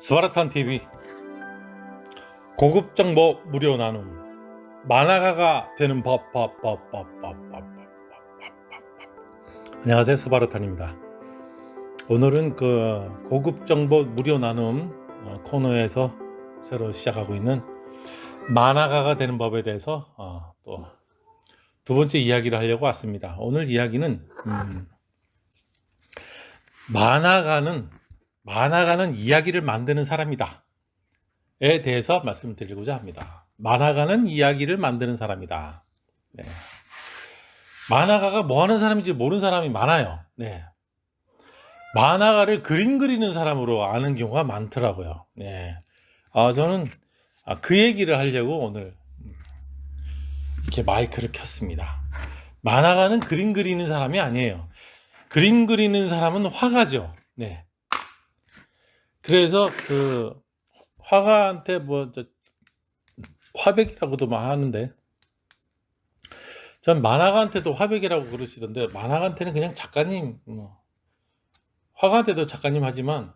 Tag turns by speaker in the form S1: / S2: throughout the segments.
S1: 스바르탄 TV 고급 정보 무료 나눔 만화가가 되는 법. 안녕하세요, 스바르탄입니다. 오늘은 그 고급 정보 무료 나눔 코너에서 새로 시작하고 있는 만화가가 되는 법에 대해서 또 두 번째 이야기를 하려고 왔습니다. 오늘 이야기는 만화가는 이야기를 만드는 사람이다 에 대해서 말씀드리고자 합니다. 만화가는 이야기를 만드는 사람이다. 네. 만화가가 뭐 하는 사람인지 모르는 사람이 많아요. 네. 만화가를 그림 그리는 사람으로 아는 경우가 많더라고요. 네. 저는 그 얘기를 하려고 오늘 이렇게 마이크를 켰습니다. 만화가는 그림 그리는 사람이 아니에요. 그림 그리는 사람은 화가죠. 네. 그래서 그 화가한테 화백이라고도 막 하는데, 전 만화가한테도 화백이라고 그러시던데, 만화가한테는 그냥 작가님, 화가한테도 작가님 하지만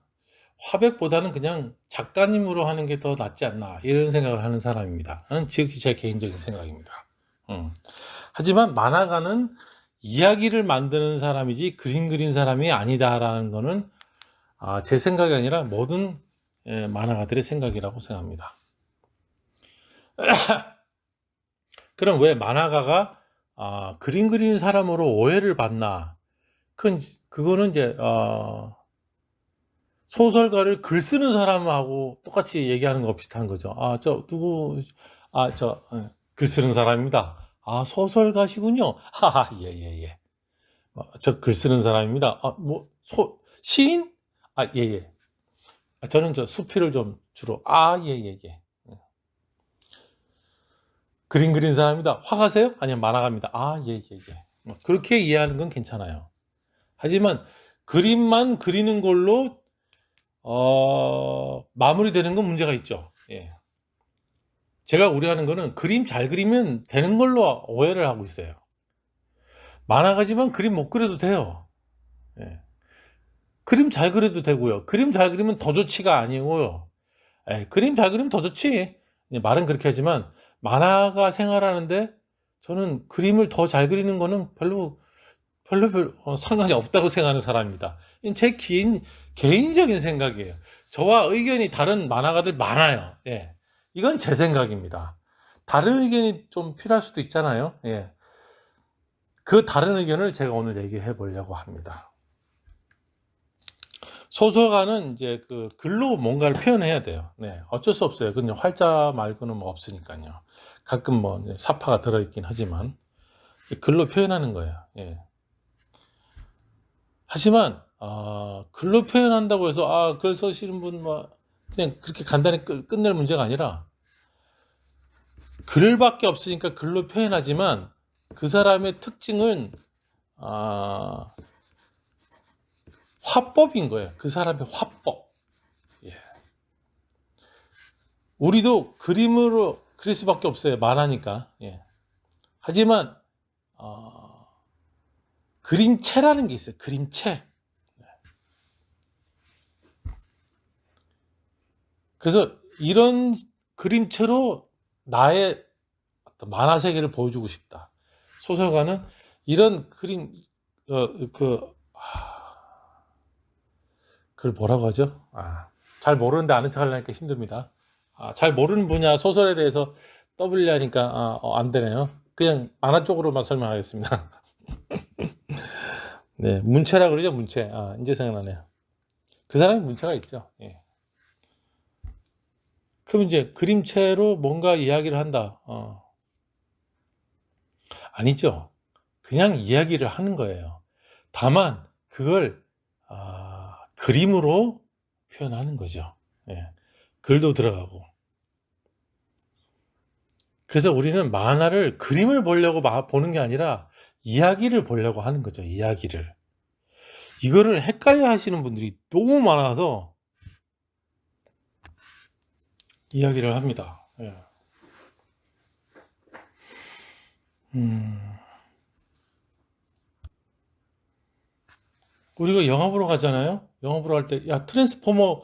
S1: 화백보다는 그냥 작가님으로 하는 게 더 낫지 않나, 이런 생각을 하는 사람입니다. 지극히 제 개인적인 생각입니다. 하지만 만화가는 이야기를 만드는 사람이지 그림 그린 사람이 아니다라는 거는 제 생각이 아니라 모든 만화가들의 생각이라고 생각합니다. 그럼 왜 만화가가 그림 그리는 사람으로 오해를 받나? 그거는 이제 소설가를 글 쓰는 사람하고 똑같이 얘기하는 거 비슷한 거죠. 글 쓰는 사람입니다. 소설가시군요. 하하, 예. 저 글 쓰는 사람입니다. 시인? 예. 저는 수필을 좀 주로, 예. 그림 그린 사람입니다. 화가세요? 아니면 만화가입니다. 예. 그렇게 이해하는 건 괜찮아요. 하지만 그림만 그리는 걸로 마무리되는 건 문제가 있죠. 예. 제가 우려하는 거는 그림 잘 그리면 되는 걸로 오해를 하고 있어요. 만화가지만 그림 못 그려도 돼요. 예. 그림 잘 그려도 되고요. 그림 잘 그리면 더 좋지가 아니고요. 그림 잘 그리면 더 좋지. 말은 그렇게 하지만 만화가 생활하는데 저는 그림을 더 잘 그리는 거는 별로 상관이 없다고 생각하는 사람입니다. 제 개인적인 생각이에요. 저와 의견이 다른 만화가들 많아요. 예. 이건 제 생각입니다. 다른 의견이 좀 필요할 수도 있잖아요. 예. 그 다른 의견을 제가 오늘 얘기해 보려고 합니다. 소설가는 이제 그 글로 뭔가를 표현해야 돼요. 네. 어쩔 수 없어요. 그냥 활자 말고는 없으니까요. 가끔 사파가 들어있긴 하지만 글로 표현하는 거예요. 예. 하지만 글로 표현한다고 해서 글 쓰시는 분 그냥 그렇게 간단히 끝낼 문제가 아니라, 글밖에 없으니까 글로 표현하지만 그 사람의 특징은 화법인 거예요. 그 사람의 화법. 예. 우리도 그림으로 그릴 수밖에 없어요. 만화니까. 예. 하지만 그림체라는 게 있어요. 그림체. 그래서 이런 그림체로 나의 어떤 만화 세계를 보여주고 싶다. 소설가는 이런 그림, 그걸 뭐라고 하죠? 잘 모르는데 아는 척 하려니까 힘듭니다. 잘 모르는 분야 소설에 대해서 떠들려니까 안 되네요. 그냥 만화 쪽으로만 설명하겠습니다. 네, 문체라 그러죠, 문체. 이제 생각나네요. 그 사람이 문체가 있죠. 예. 그럼 이제 그림체로 뭔가 이야기를 한다. 아니죠. 그냥 이야기를 하는 거예요. 다만 그걸 그림으로 표현하는 거죠. 예. 글도 들어가고. 그래서 우리는 만화를 그림을 보려고 보는 게 아니라 이야기를 보려고 하는 거죠. 이야기를. 이거를 헷갈려 하시는 분들이 너무 많아서 이야기를 합니다. 예. 우리가 영화 보러 가잖아요. 영화 보러 갈 때, 트랜스포머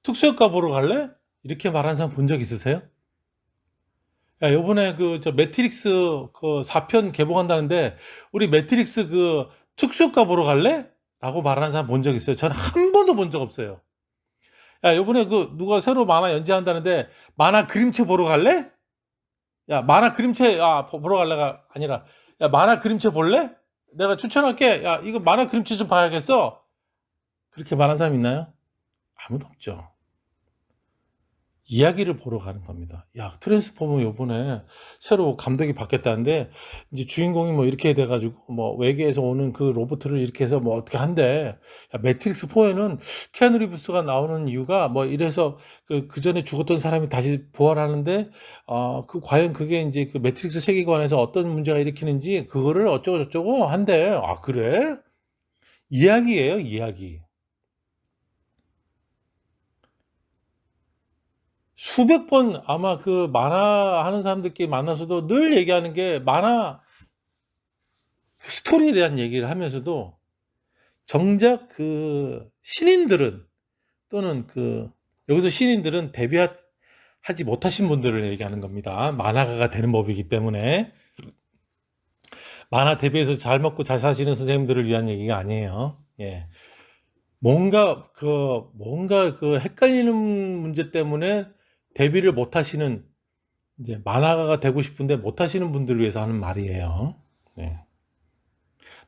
S1: 특수효과 보러 갈래? 이렇게 말하는 사람 본 적 있으세요? 야, 요번에 매트릭스 4편 개봉한다는데 우리 매트릭스 특수효과 보러 갈래? 라고 말하는 사람 본 적 있어요? 저는 한 번도 본 적 없어요. 야, 요번에 누가 새로 만화 연재한다는데 만화 그림체 보러 갈래? 야, 만화 그림체 보러 갈래가 아니라 야, 만화 그림체 볼래? 내가 추천할게. 야, 이거 만화 그림체 좀 봐야겠어. 그렇게 말한 사람 있나요? 아무도 없죠. 이야기를 보러 가는 겁니다. 야, 트랜스포머 요번에 새로 감독이 바뀌었다는데 이제 주인공이 뭐 이렇게 돼 가지고 뭐 외계에서 오는 그 로봇을 이렇게 해서 뭐 어떻게 한대. 야, 매트릭스 4에는 키아누 리브스가 나오는 이유가 뭐 이래서 그전에 죽었던 사람이 다시 부활하는데 과연 그게 인제 그 매트릭스 세계관에서 어떤 문제가 일으키는지 그거를 어쩌고 저쩌고 한대. 아, 그래? 이야기예요, 이야기. 수백 번 아마 만화 하는 사람들끼리 만나서도 늘 얘기하는 게 만화 스토리에 대한 얘기를 하면서도 정작 신인들은 또는 여기서 신인들은 하지 못하신 분들을 얘기하는 겁니다. 만화가가 되는 법이기 때문에. 만화 데뷔해서 잘 먹고 잘 사시는 선생님들을 위한 얘기가 아니에요. 예. 뭔가 헷갈리는 문제 때문에 데뷔를 못 하시는 이제 만화가가 되고 싶은데 못 하시는 분들을 위해서 하는 말이에요. 네.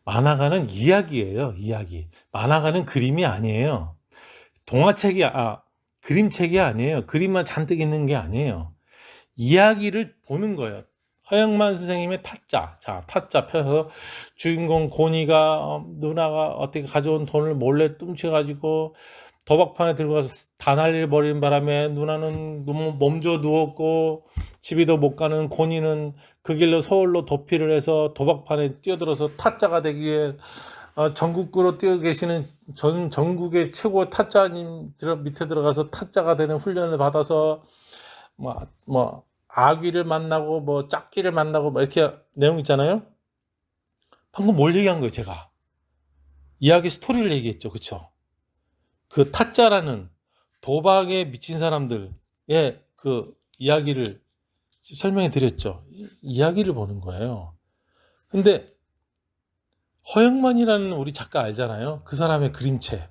S1: 만화가는 이야기예요, 이야기. 만화가는 그림이 아니에요. 동화책이 그림책이 아니에요. 그림만 잔뜩 있는 게 아니에요. 이야기를 보는 거예요. 허영만 선생님의 타짜. 자, 타짜 펴서 주인공 고니가 누나가 어떻게 가져온 돈을 몰래 뚱쳐 가지고 도박판에 들고 가서 다 날려버리는 바람에 누나는 몸져 누웠고 집에도 못 가는 고니는 그 길로 서울로 도피를 해서 도박판에 뛰어들어서 타짜가 되기 위해 전국구로 뛰어 계시는 전국의 최고 타짜님 밑에 들어가서 타짜가 되는 훈련을 받아서 아귀를 만나고 짝귀를 만나고 이렇게 내용 있잖아요. 방금 뭘 얘기한 거예요, 제가? 이야기 스토리를 얘기했죠, 그쵸? 그 타짜라는 도박에 미친 사람들의 이야기를 설명해 드렸죠. 이야기를 보는 거예요. 근데 허영만이라는 우리 작가 알잖아요. 그 사람의 그림체.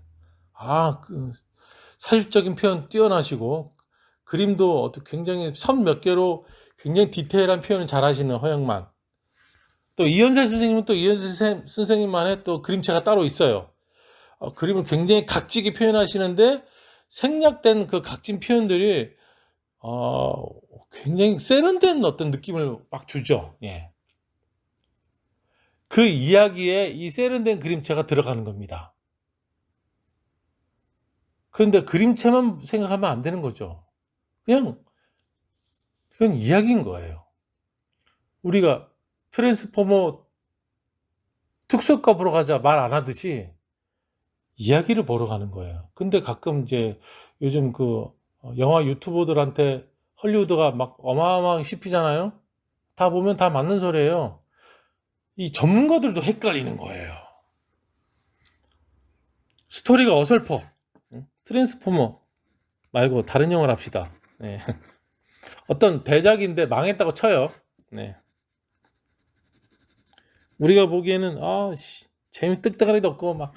S1: 사실적인 표현 뛰어나시고 그림도 굉장히 선 몇 개로 굉장히 디테일한 표현을 잘하시는 허영만. 또 이현세 선생님은 또 이현세 선생님만의 또 그림체가 따로 있어요. 그림을 굉장히 각지게 표현하시는데 생략된 그 각진 표현들이 굉장히 세련된 어떤 느낌을 막 주죠. 예. 그 이야기에 이 세련된 그림체가 들어가는 겁니다. 그런데 그림체만 생각하면 안 되는 거죠. 그건 이야기인 거예요. 우리가 트랜스포머 특수효과 보러 가자 말 안 하듯이 이야기를 보러 가는 거예요. 근데 가끔 이제 요즘 영화 유튜버들한테 헐리우드가 막 어마어마하게 씹히잖아요. 다 보면 다 맞는 소리예요. 이 전문가들도 헷갈리는 거예요. 스토리가 어설퍼. 트랜스포머 말고 다른 영화를 합시다. 네. 어떤 대작인데 망했다고 쳐요. 네. 우리가 보기에는 재미 뜩뜩하리도 없고 막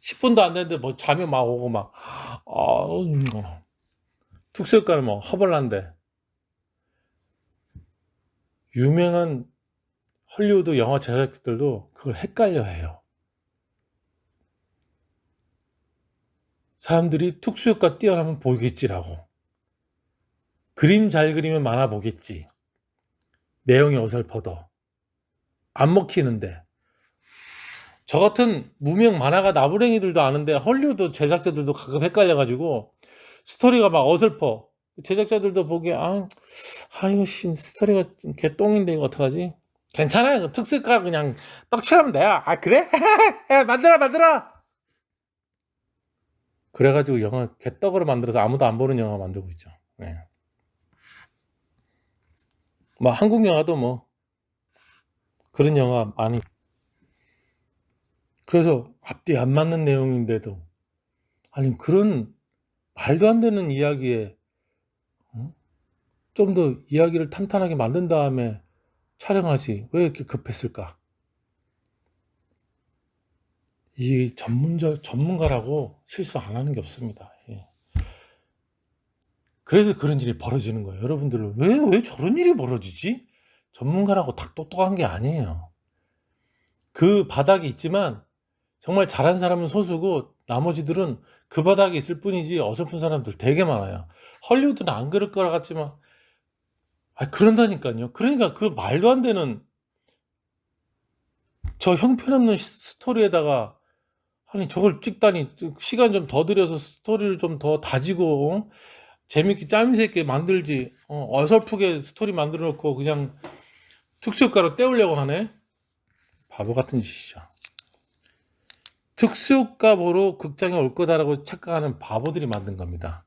S1: 10분도 안 됐는데 잠이 막 오고 막 특수효과는 허벌난데 유명한 헐리우드 영화 제작자들도 그걸 헷갈려해요. 사람들이 특수효과 뛰어나면 보겠지라고. 그림 잘 그리면 만화 보겠지. 내용이 어설퍼도. 안 먹히는데. 저 같은 무명 만화가 나부랭이들도 아는데 헐리우드 제작자들도 가끔 헷갈려가지고 스토리가 막 어설퍼. 제작자들도 보기에 이거 스토리가 개똥인데 이거 어떡하지? 괜찮아요. 특수효과 그냥 떡칠하면 돼요. 그래? 만들어. 그래가지고 영화 개떡으로 만들어서 아무도 안 보는 영화 만들고 있죠. 네. 한국 영화도 그런 영화 많이. 그래서 앞뒤 안 맞는 내용인데도 그런 말도 안 되는 이야기에 좀 더 이야기를 탄탄하게 만든 다음에 촬영하지 왜 이렇게 급했을까? 이 전문가라고 실수 안 하는 게 없습니다. 예. 그래서 그런 일이 벌어지는 거예요. 여러분들은 왜 저런 일이 벌어지지? 전문가라고 다 똑똑한 게 아니에요. 그 바닥이 있지만 정말 잘한 사람은 소수고 나머지들은 그 바닥에 있을 뿐이지 어설픈 사람들 되게 많아요. 헐리우드는 안 그럴 것 같지만 그런다니깐요. 그러니까 그 말도 안 되는 저 형편없는 스토리에다가 아니 저걸 찍다니 시간 좀 더 들여서 스토리를 좀 더 다지고 재밌게 짜임새 있게 만들지 어설프게 스토리 만들어 놓고 그냥 특수효과로 때우려고 하네. 바보 같은 짓이죠. 특수효과 보러 극장에 올 거다라고 착각하는 바보들이 만든 겁니다.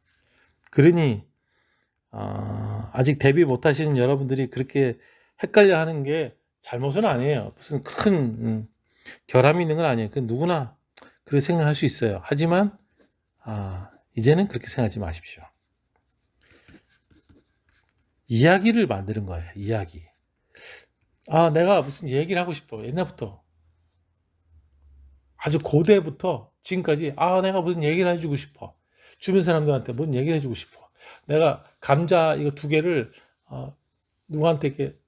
S1: 그러니 아직 데뷔 못 하시는 여러분들이 그렇게 헷갈려 하는 게 잘못은 아니에요. 무슨 큰 결함이 있는 건 아니에요. 그 누구나 그렇게 생각할 수 있어요. 하지만 이제는 그렇게 생각하지 마십시오. 이야기를 만드는 거예요. 이야기. 내가 무슨 얘기를 하고 싶어. 옛날부터 아주 고대부터 지금까지 내가 무슨 얘기를 해주고 싶어. 주변 사람들한테 무슨 얘기를 해주고 싶어. 내가 감자 이거 2개를 누구한테 이렇게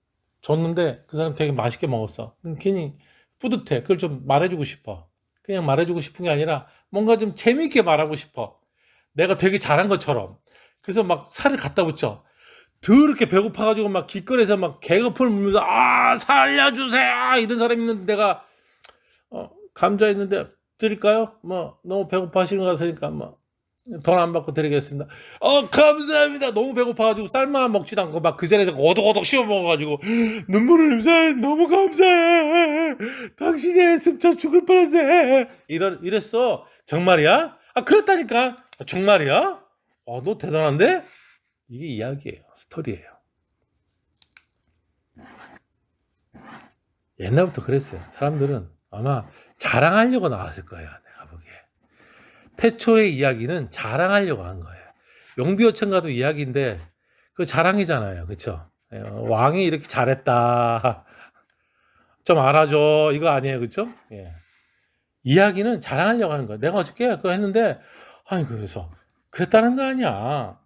S1: 줬는데 그 사람 되게 맛있게 먹었어. 괜히 뿌듯해. 그걸 좀 말해주고 싶어. 그냥 말해주고 싶은 게 아니라 뭔가 좀 재미있게 말하고 싶어. 내가 되게 잘한 것처럼. 그래서 막 살을 갖다 붙여. 더럽게 배고파가지고 막 길거리에서 막 개거풀 물면서 살려주세요 이런 사람이 있는데 내가 감자 있는데 드릴까요? 뭐 너무 배고파하시는 것 같으니까 뭐 돈 안 받고 드리겠습니다. 감사합니다. 너무 배고파가지고 쌀만 먹지도 않고 막 그 자리에서 오독오독 씹어 먹어가지고 눈물 흘리면서 너무 감사해. 당신이 했으면 저 죽을 뻔했네. 이랬어. 정말이야? 그랬다니까. 정말이야? 너 대단한데? 이게 이야기예요. 스토리예요. 옛날부터 그랬어요. 사람들은 아마 자랑하려고 나왔을 거예요. 내가 보기에. 태초의 이야기는 자랑하려고 한 거예요. 용비어천가도 이야기인데 그 자랑이잖아요. 그쵸? 왕이 이렇게 잘했다. 좀 알아줘. 이거 아니에요. 그쵸? 예. 이야기는 자랑하려고 하는 거예요. 내가 어저께 그거 했는데 그래서 그랬다는 거 아니야.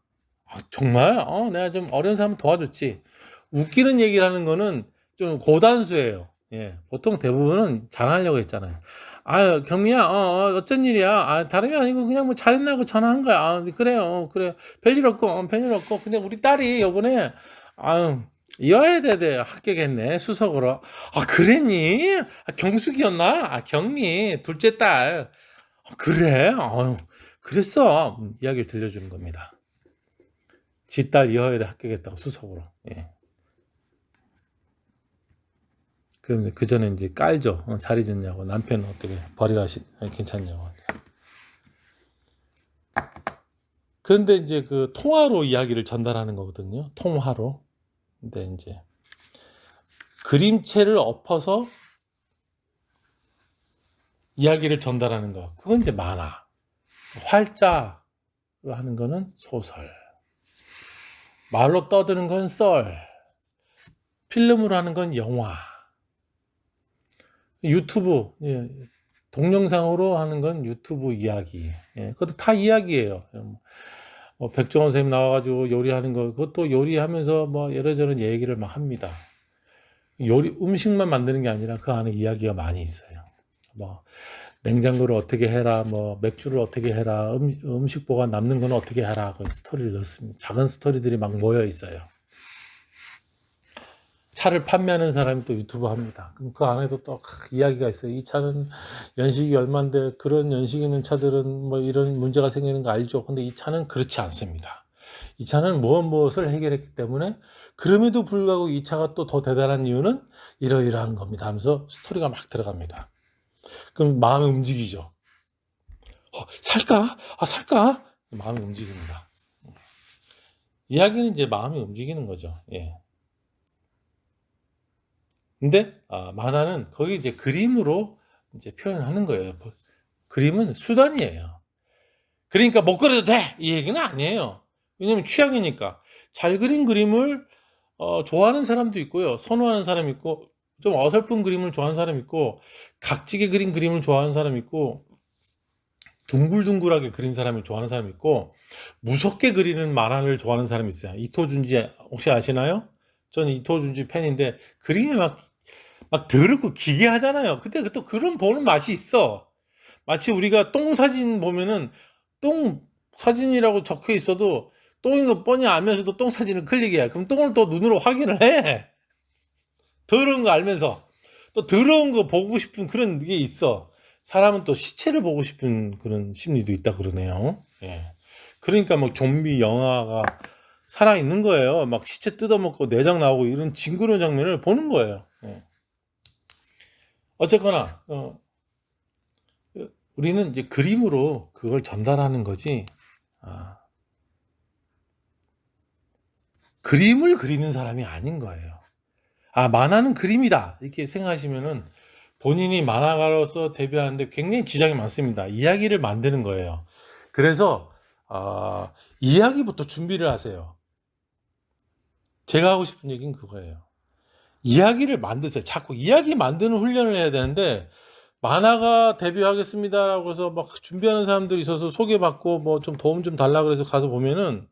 S1: 정말? 내가 좀 어려운 사람 도와줬지. 웃기는 얘기를 하는 거는 좀 고단수예요. 예. 보통 대부분은 자랑하려고 했잖아요. 경미야, 어쩐 일이야? 다름이 아니고 그냥 뭐 잘했나고 전화한 거야. 그래요. 그래. 별일 없고, 별일 없고. 근데 우리 딸이 요번에, 여의대 합격했네. 수석으로. 그랬니? 경숙이었나? 경미, 둘째 딸. 그래? 그랬어. 이야기를 들려주는 겁니다. 지 딸 여의대 합격했다고 수석으로. 예. 그럼 그 전에 이제 깔죠. 자리 줬냐고 남편은 어떻게 괜찮냐고. 그런데 이제 그 통화로 이야기를 전달하는 거거든요. 통화로. 근데 이제 그림체를 엎어서 이야기를 전달하는 거. 그건 이제 만화. 활자로 하는 거는 소설. 말로 떠드는 건 썰. 필름으로 하는 건 영화. 유튜브, 동영상으로 하는 건 유튜브 이야기. 그것도 다 이야기예요. 백종원 선생님 나와가지고 요리하는 거, 그것도 요리하면서 뭐 이러저런 얘기를 막 합니다. 음식만 만드는 게 아니라 그 안에 이야기가 많이 있어요. 뭐 냉장고를 어떻게 해라, 뭐 맥주를 어떻게 해라, 음식 보관 남는 건 어떻게 해라, 그 스토리를 넣습니다. 작은 스토리들이 막 모여 있어요. 차를 판매하는 사람이 또 유튜브 합니다. 그럼 그 안에도 또 이야기가 있어요. 이 차는 연식이 얼마인데 그런 연식 있는 차들은 뭐 이런 문제가 생기는 거 알죠? 근데 이 차는 그렇지 않습니다. 이 차는 무엇을 해결했기 때문에 그럼에도 불구하고 이 차가 또 더 대단한 이유는 이러이러한 겁니다 하면서 스토리가 막 들어갑니다. 그럼 마음이 움직이죠. 살까? 살까? 마음이 움직입니다. 이야기는 이제 마음이 움직이는 거죠. 예. 근데 만화는 거기 이제 그림으로 이제 표현하는 거예요. 그림은 수단이에요. 그러니까 못 그려도 돼 이 얘기는 아니에요. 왜냐면 취향이니까. 잘 그린 그림을 좋아하는 사람도 있고요. 선호하는 사람이 있고 좀 어설픈 그림을 좋아하는 사람이 있고 각지게 그린 그림을 좋아하는 사람이 있고 둥글둥글하게 그린 사람을 좋아하는 사람이 있고 무섭게 그리는 만화를 좋아하는 사람이 있어요. 이토 준지 혹시 아시나요? 저는 이토 준지 팬인데 그림이 막 더럽고 기괴하잖아요. 근데 또 그런 보는 맛이 있어. 마치 우리가 똥 사진 보면은 똥 사진이라고 적혀 있어도 똥인 거 뻔히 알면서도 똥 사진을 클릭해. 그럼 똥을 또 눈으로 확인을 해. 더러운 거 알면서. 또 더러운 거 보고 싶은 그런 게 있어. 사람은 또 시체를 보고 싶은 그런 심리도 있다 그러네요. 예. 그러니까 막 좀비 영화가 살아있는 거예요. 막 시체 뜯어먹고 내장 나오고 이런 징그러운 장면을 보는 거예요. 예. 어쨌거나, 우리는 이제 그림으로 그걸 전달하는 거지, 아, 그림을 그리는 사람이 아닌 거예요. 아, 만화는 그림이다. 이렇게 생각하시면은 본인이 만화가로서 데뷔하는데 굉장히 지장이 많습니다. 이야기를 만드는 거예요. 그래서, 이야기부터 준비를 하세요. 제가 하고 싶은 얘기는 그거예요. 이야기를 만드세요. 자꾸 이야기 만드는 훈련을 해야 되는데, 만화가 데뷔하겠습니다라고 해서 막 준비하는 사람들이 있어서 소개받고 뭐 좀 도움 좀 달라 그래서 가서 보면은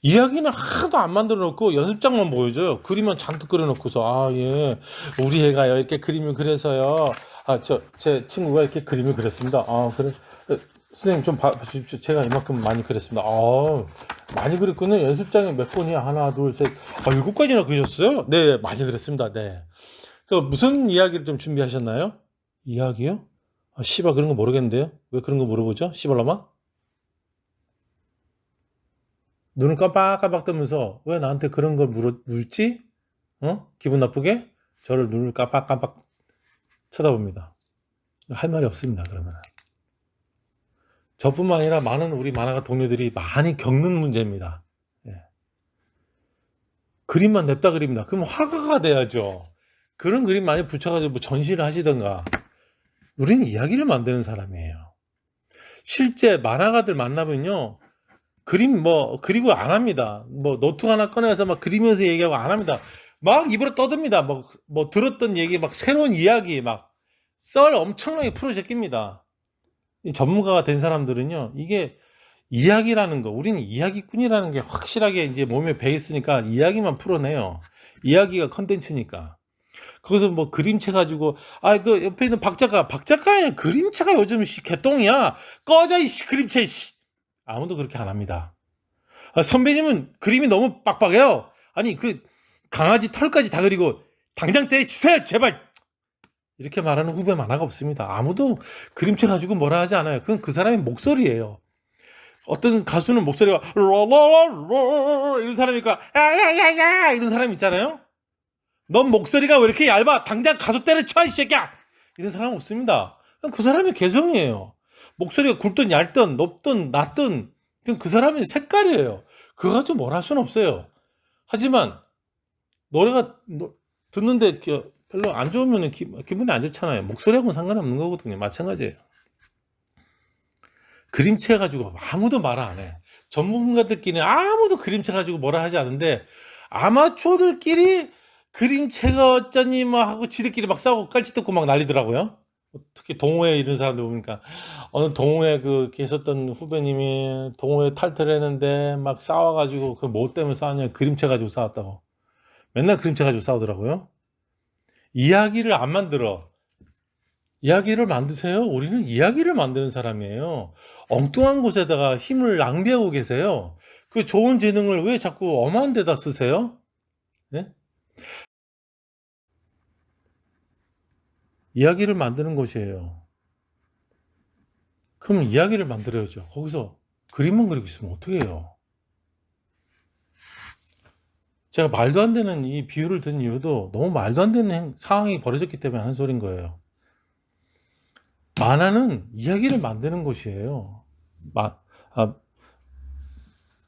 S1: 이야기는 하나도 안 만들어 놓고 연습장만 보여줘요. 그림만 잔뜩 그려 놓고서 예. 우리 애가 이렇게 그림을 그려서요. 제 친구가 이렇게 그림을 그렸습니다. 그래. 선생님 좀 봐주십시오. 제가 이만큼 많이 그렸습니다. 많이 그렸군요. 연습장에 몇 권이야? 하나, 둘, 셋. 7가지나 그리셨어요? 네, 많이 그렸습니다. 네. 그 무슨 이야기를 좀 준비하셨나요? 이야기요? 씨발 그런 거 모르겠는데요. 왜 그런 거 물어보죠? 씨발라마? 눈을 깜빡깜빡 뜨면서 왜 나한테 그런 걸 물지? 기분 나쁘게? 저를 눈을 깜빡깜빡 쳐다봅니다. 할 말이 없습니다. 그러면 저뿐만 아니라 많은 우리 만화가 동료들이 많이 겪는 문제입니다. 예. 그림만 냅다 그립니다. 그럼 화가가 돼야죠. 그런 그림 많이 붙여가지고 뭐 전시를 하시던가. 우리는 이야기를 만드는 사람이에요. 실제 만화가들 만나면요. 그림 뭐 그리고 안 합니다. 뭐 노트 하나 꺼내서 막 그리면서 얘기하고 안 합니다. 막 입으로 떠듭니다. 뭐 들었던 얘기 막 새로운 이야기 막 썰 엄청나게 풀어 제낍니다. 이 전문가가 된 사람들은요. 이게 이야기라는 거, 우리는 이야기꾼이라는 게 확실하게 이제 몸에 배 있으니까 이야기만 풀어내요. 이야기가 컨텐츠니까. 거기서 뭐 그림체 가지고 그 옆에 있는 박작가의 그림체가 요즘 개똥이야. 꺼져 이 그림체 아무도 그렇게 안 합니다. 선배님은 그림이 너무 빡빡해요. 아니 그 강아지 털까지 다 그리고 당장 때리세요 제발. 이렇게 말하는 후배 만화가 없습니다. 아무도 그림체 가지고 뭐라 하지 않아요. 그건 그 사람의 목소리예요. 어떤 가수는 목소리가 라라라라 이런 사람이니까 야야야야 이런 사람 있잖아요. 넌 목소리가 왜 이렇게 얇아? 당장 가수 때려쳐 이 새끼야. 이런 사람 없습니다. 그 사람의 개성이에요. 목소리가 굵든 얇든 높든 낮든 그냥 그 사람의 색깔이에요. 그거 가지고 뭘 할 수는 없어요. 하지만 노래가 듣는데 별로 안 좋으면 기분이 안 좋잖아요. 목소리하고는 상관없는 거거든요. 마찬가지예요. 그림체 가지고 아무도 말 안 해. 전문가들끼리 아무도 그림체 가지고 뭐라 하지 않은데 아마추어들끼리 그림체가 어쩌니 뭐 하고 지들끼리 막 싸우고 깔치 뜯고 막 난리더라고요. 특히 동호회 이런 사람들 보니까 어느 동호회 계셨던 후배님이 동호회 탈퇴했는데 막 싸워가지고 그 뭐 때문에 싸웠냐 그림체 가지고 싸웠다고 맨날 그림체 가지고 싸우더라고요. 이야기를 안 만들어. 이야기를 만드세요. 우리는 이야기를 만드는 사람이에요. 엉뚱한 곳에다가 힘을 낭비하고 계세요. 그 좋은 재능을 왜 자꾸 엄한 데다 쓰세요? 네? 이야기를 만드는 곳이에요. 그럼 이야기를 만들어야죠. 거기서 그림만 그리고 있으면 어떻게 해요? 제가 말도 안 되는 이 비유를 든 이유도 너무 말도 안 되는 상황이 벌어졌기 때문에 하는 소린 거예요. 만화는 이야기를 만드는 곳이에요.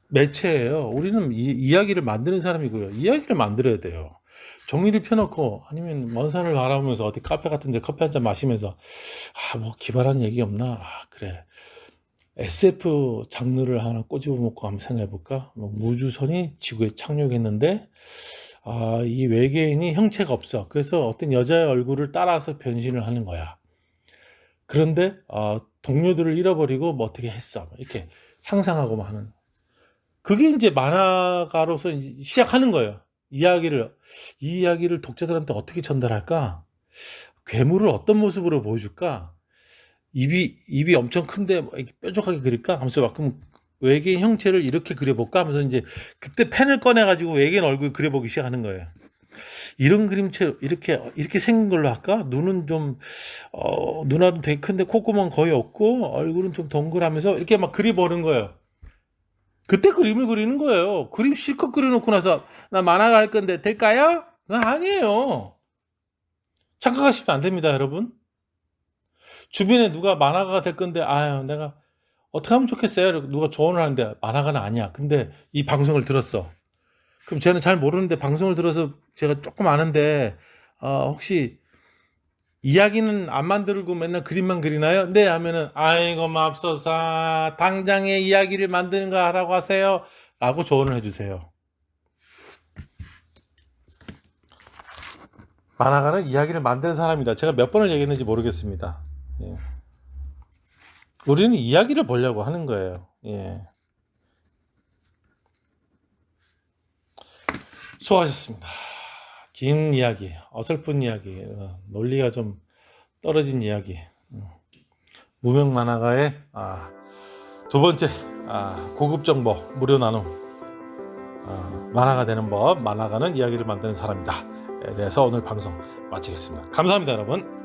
S1: 매체예요. 우리는 이야기를 만드는 사람이고요. 이야기를 만들어야 돼요. 종이를 펴놓고 아니면 먼 산을 바라보면서 어디 카페 같은 데 커피 한 잔 마시면서 뭐 기발한 얘기 없나? 그래. SF 장르를 하나 꼬집어 먹고 한번 생각해 볼까? 우주선이 지구에 착륙했는데 이 외계인이 형체가 없어. 그래서 어떤 여자의 얼굴을 따라서 변신을 하는 거야. 그런데 동료들을 잃어버리고 뭐 어떻게 했어. 이렇게 상상하고 하는. 그게 이제 만화가로서 시작하는 거예요. 이 이야기를 독자들한테 어떻게 전달할까? 괴물을 어떤 모습으로 보여줄까? 입이 엄청 큰데 뭐 이렇게 뾰족하게 그릴까? 하면서 막 그럼 외계인 형체를 이렇게 그려볼까? 하면서 이제 그때 펜을 꺼내가지고 외계인 얼굴 그려보기 시작하는 거예요. 이런 그림체 이렇게 생긴 걸로 할까? 눈은 좀 눈알은 되게 큰데 콧구멍 거의 없고 얼굴은 좀 동그라면서 이렇게 막 그려보는 거예요. 그때 그림을 그리는 거예요. 그림 실컷 그려놓고 나서 나 만화가 할 건데 될까요? 아니에요. 착각하시면 안 됩니다, 여러분. 주변에 누가 만화가가 될 건데 아유 내가 어떻게 하면 좋겠어요? 누가 조언을 하는데 만화가는 아니야. 근데 이 방송을 들었어. 그럼 쟤는 잘 모르는데 방송을 들어서 제가 조금 아는데 혹시 이야기는 안 만들고 맨날 그림만 그리나요? 네 하면은 아이고 맙소사 당장에 이야기를 만드는 거 하라고 하세요 라고 조언을 해주세요. 만화가는 이야기를 만드는 사람이다. 제가 몇 번을 얘기했는지 모르겠습니다. 예. 우리는 이야기를 보려고 하는 거예요. 예. 수고하셨습니다. 긴 이야기, 어설픈 이야기, 논리가 좀 떨어진 이야기. 무명 만화가의 두 번째 고급 정보 무료 나눔. 만화가 되는 법, 만화가는 이야기를 만드는 사람이다에 대해서 오늘 방송 마치겠습니다. 감사합니다, 여러분.